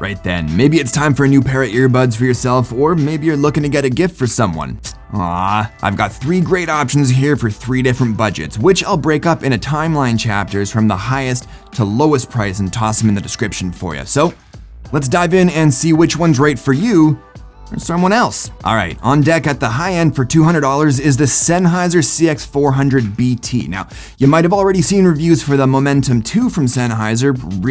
Right then, maybe it's time for a new pair of earbuds for yourself, or maybe you're looking to get a gift for someone. I've got 3 great options here for 3 different budgets, which I'll break up into timeline chapters from the highest to lowest price and toss them in the description for you. So let's dive in and see which one's right for you or someone else. All right, on deck at the high end for $200 is the Sennheiser CX400BT. Now, you might have already seen reviews for the Momentum 2 from Sennheiser,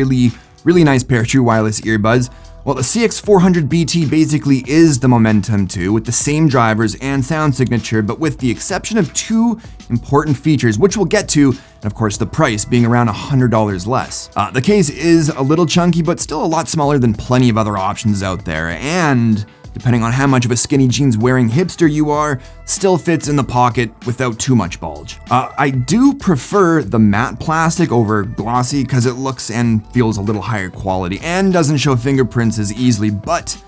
really nice pair of true wireless earbuds. Well, the CX400BT basically is the Momentum 2 with the same drivers and sound signature, but with the exception of 2 important features, which we'll get to, and of course the price being around $100 less. The case is a little chunky, but still a lot smaller than plenty of other options out there, and depending on how much of a skinny jeans wearing hipster you are, still fits in the pocket without too much bulge. I do prefer the matte plastic over glossy because it looks and feels a little higher quality and doesn't show fingerprints as easily, but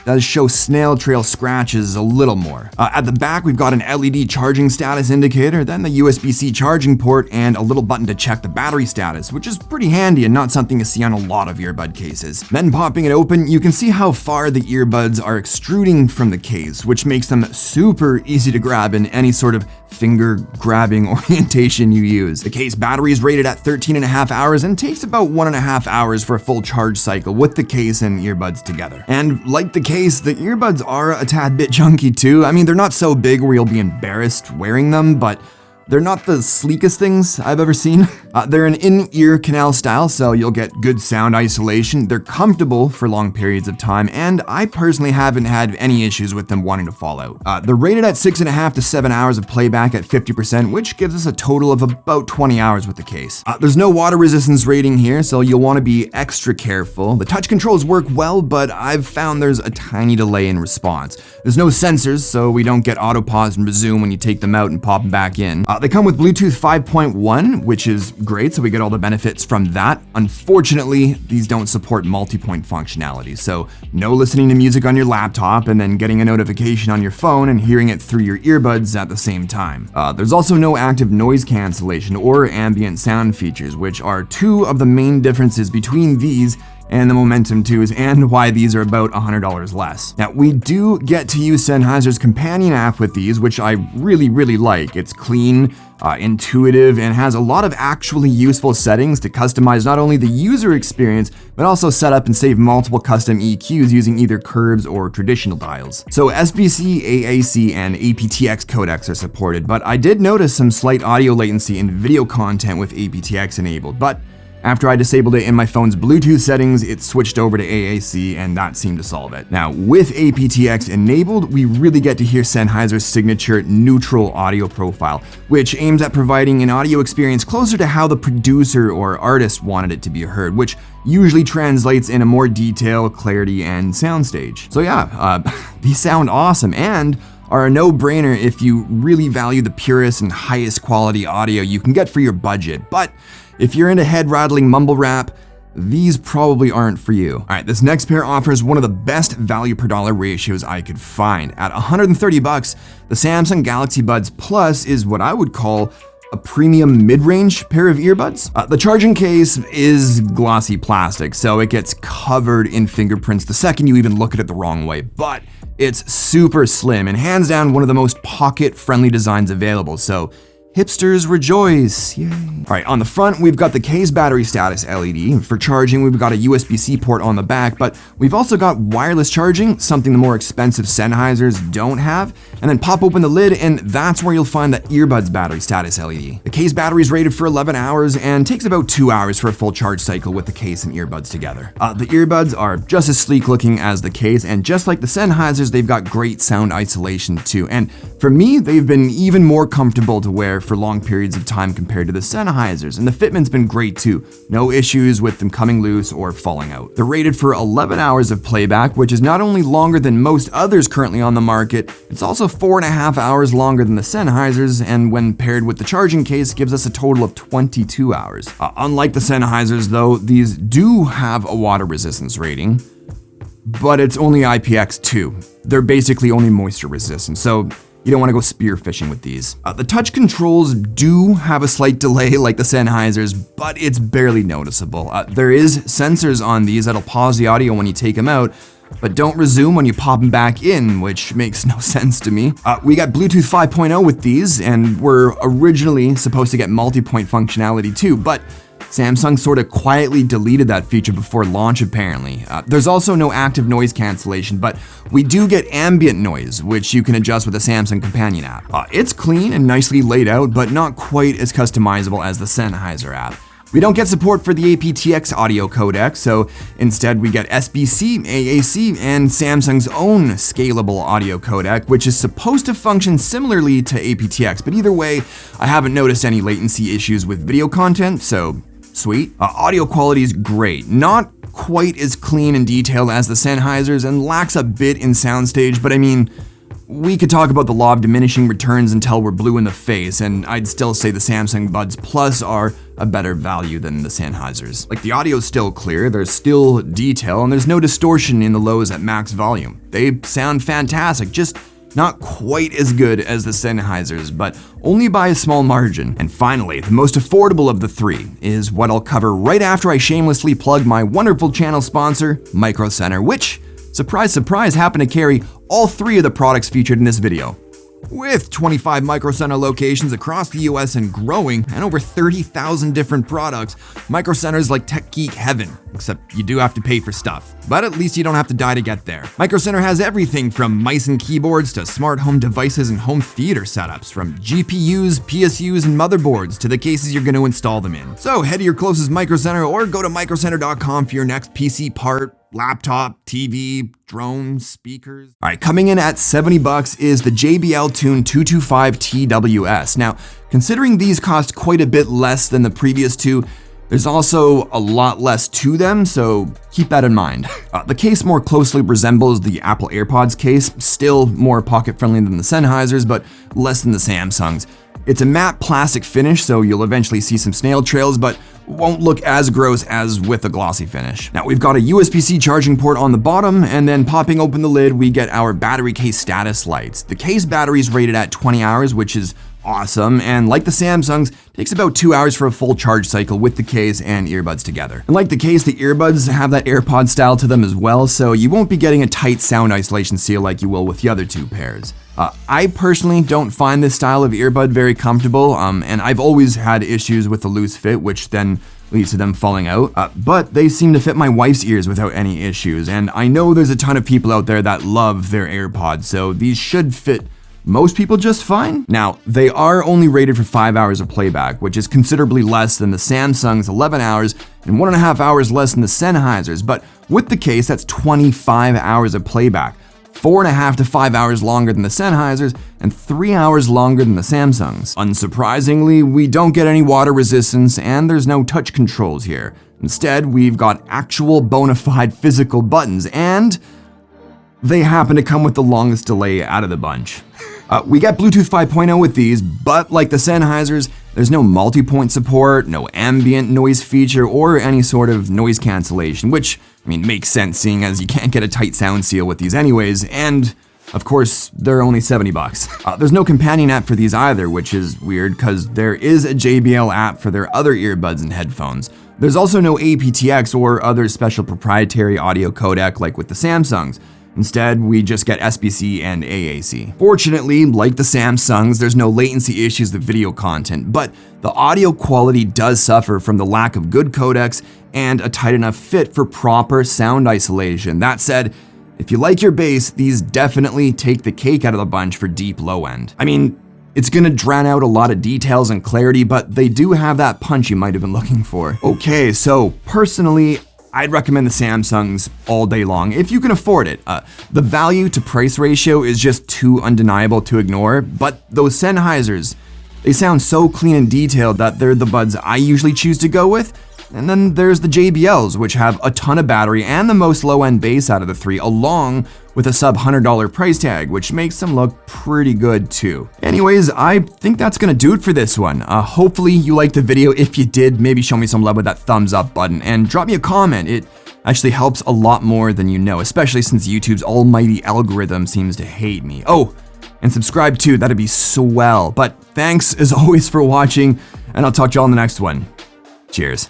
does show snail trail scratches a little more. At the back, we've got an LED charging status indicator, then the USB-C charging port, and a little button to check the battery status, which is pretty handy and not something you see on a lot of earbud cases. Then popping it open, you can see how far the earbuds are extruding from the case, which makes them super easy to grab in any sort of finger grabbing orientation you use. The case battery is rated at 13.5 hours and takes about 1.5 hours for a full charge cycle with the case and earbuds together. And like the case, the earbuds are a tad bit chunky too. I mean, they're not so big where you'll be embarrassed wearing them, but they're not the sleekest things I've ever seen. They're an in-ear canal style, so you'll get good sound isolation. They're comfortable for long periods of time, and I personally haven't had any issues with them wanting to fall out. They're rated at 6.5 to 7 hours of playback at 50%, which gives us a total of about 20 hours with the case. There's no water resistance rating here, so you'll want to be extra careful. The touch controls work well, but I've found there's a tiny delay in response. There's no sensors, so we don't get auto pause and resume when you take them out and pop them back in. They come with Bluetooth 5.1, which is great, so we get all the benefits from that. Unfortunately, these don't support multi-point functionality, so no listening to music on your laptop and then getting a notification on your phone and hearing it through your earbuds at the same time. There's also no active noise cancellation or ambient sound features, which are 2 of the main differences between these and the Momentum 2s, and why these are about $100 less. Now, we do get to use Sennheiser's companion app with these, which I really like. It's clean, intuitive, and has a lot of actually useful settings to customize not only the user experience, but also set up and save multiple custom EQs using either curves or traditional dials. So SBC, AAC, and aptX codecs are supported, but I did notice some slight audio latency in video content with aptX enabled, but after I disabled it in my phone's Bluetooth settings, it switched over to AAC, and that seemed to solve it. Now, with aptX enabled, we really get to hear Sennheiser's signature neutral audio profile, which aims at providing an audio experience closer to how the producer or artist wanted it to be heard, which usually translates into more detail, clarity, and soundstage. So yeah, these sound awesome and are a no-brainer if you really value the purest and highest quality audio you can get for your budget. But if you're into head-rattling mumble rap, these probably aren't for you. All right, this next pair offers one of the best value per dollar ratios I could find. At $130, the Samsung Galaxy Buds Plus is what I would call a premium mid-range pair of earbuds. The charging case is glossy plastic, so it gets covered in fingerprints the second you even look at it the wrong way, but it's super slim and hands down one of the most pocket-friendly designs available, so hipsters rejoice, yay. All right, on the front, we've got the case battery status LED. For charging, we've got a USB-C port on the back, but we've also got wireless charging, something the more expensive Sennheisers don't have. And then pop open the lid, and that's where you'll find the earbuds battery status LED. The case battery is rated for 11 hours and takes about 2 hours for a full charge cycle with the case and earbuds together. The earbuds are just as sleek looking as the case, and just like the Sennheisers, they've got great sound isolation too. And for me, they've been even more comfortable to wear for long periods of time compared to the Sennheisers, and the fitment's been great too. No issues with them coming loose or falling out. They're rated for 11 hours of playback, which is not only longer than most others currently on the market, it's also 4.5 hours longer than the Sennheisers, and when paired with the charging case, gives us a total of 22 hours. Unlike the Sennheisers though, these do have a water resistance rating, but it's only IPX2. They're basically only moisture resistant, so you don't want to go spearfishing with these. The touch controls do have a slight delay like the Sennheisers, but it's barely noticeable. There is sensors on these that'll pause the audio when you take them out, but don't resume when you pop them back in, which makes no sense to me. We got Bluetooth 5.0 with these, and we're originally supposed to get multi-point functionality too, but Samsung sort of quietly deleted that feature before launch apparently. There's also no active noise cancellation, but we do get ambient noise, which you can adjust with the Samsung Companion app. It's clean and nicely laid out, but not quite as customizable as the Sennheiser app. We don't get support for the aptX audio codec, so instead we get SBC, AAC, and Samsung's own scalable audio codec, which is supposed to function similarly to aptX, but either way, I haven't noticed any latency issues with video content, so sweet. Audio quality is great. Not quite as clean and detailed as the Sennheisers and lacks a bit in soundstage, but I mean, we could talk about the law of diminishing returns until we're blue in the face, and I'd still say the Samsung Buds Plus are a better value than the Sennheisers. Like, the audio's still clear, there's still detail, and there's no distortion in the lows at max volume. They sound fantastic, just not quite as good as the Sennheisers, but only by a small margin. And finally, the most affordable of the three is what I'll cover right after I shamelessly plug my wonderful channel sponsor, Micro Center, which, surprise, surprise, happen to carry all three of the products featured in this video. With 25 Micro Center locations across the US and growing, and over 30,000 different products, Micro Center is like tech geek heaven, except you do have to pay for stuff. But at least you don't have to die to get there. Micro Center has everything from mice and keyboards to smart home devices and home theater setups, from GPUs, PSUs, and motherboards to the cases you're going to install them in. So head to your closest Micro Center or go to microcenter.com for your next PC part, laptop, TV, drones, speakers. All right, coming in at $70 is the JBL Tune 225 TWS. Now, considering these cost quite a bit less than the previous two, there's also a lot less to them, so keep that in mind. The case more closely resembles the Apple AirPods case, still more pocket-friendly than the Sennheisers, but less than the Samsungs. It's a matte plastic finish, so you'll eventually see some snail trails, but won't look as gross as with a glossy finish. Now, we've got a USB-C charging port on the bottom, and then popping open the lid, we get our battery case status lights. The case battery is rated at 20 hours, which is awesome, and like the Samsungs, takes about 2 hours for a full charge cycle with the case and earbuds together. And like the case, the earbuds have that AirPod style to them as well, so you won't be getting a tight sound isolation seal like you will with the other two pairs. I personally don't find this style of earbud very comfortable, and I've always had issues with the loose fit, which then leads to them falling out, but they seem to fit my wife's ears without any issues, and I know there's a ton of people out there that love their AirPods, so these should fit most people just fine. Now, they are only rated for 5 hours of playback, which is considerably less than the Samsung's 11 hours and 1.5 hours less than the Sennheisers, but with the case, that's 25 hours of playback. 4.5 to 5 hours longer than the Sennheisers, and 3 hours longer than the Samsungs. Unsurprisingly, we don't get any water resistance, and there's no touch controls here. Instead, we've got actual bona fide physical buttons, and they happen to come with the longest delay out of the bunch. We get Bluetooth 5.0 with these, but like the Sennheisers, there's no multi-point support, no ambient noise feature, or any sort of noise cancellation, which, I mean, makes sense seeing as you can't get a tight sound seal with these anyways, and of course, they're only $70. There's no companion app for these either, which is weird because there is a JBL app for their other earbuds and headphones. There's also no aptX or other special proprietary audio codec like with the Samsungs. Instead, we just get SBC and AAC. Fortunately, like the Samsungs, there's no latency issues with video content, but the audio quality does suffer from the lack of good codecs and a tight enough fit for proper sound isolation. That said, if you like your bass, these definitely take the cake out of the bunch for deep low end. I mean, it's gonna drown out a lot of details and clarity, but they do have that punch you might have been looking for. Okay, so personally, I'd recommend the Samsungs all day long if you can afford it. The value to price ratio is just too undeniable to ignore, but those Sennheisers, they sound so clean and detailed that they're the buds I usually choose to go with. And then there's the JBLs, which have a ton of battery and the most low-end bass out of the three, along with a sub-$100 price tag, which makes them look pretty good too. Anyways, I think that's gonna do it for this one. Hopefully you liked the video. If you did, maybe show me some love with that thumbs up button and drop me a comment. It actually helps a lot more than you know, especially since YouTube's almighty algorithm seems to hate me. Oh, And subscribe too, that'd be swell. But thanks as always for watching, and I'll talk to y'all in the next one. Cheers.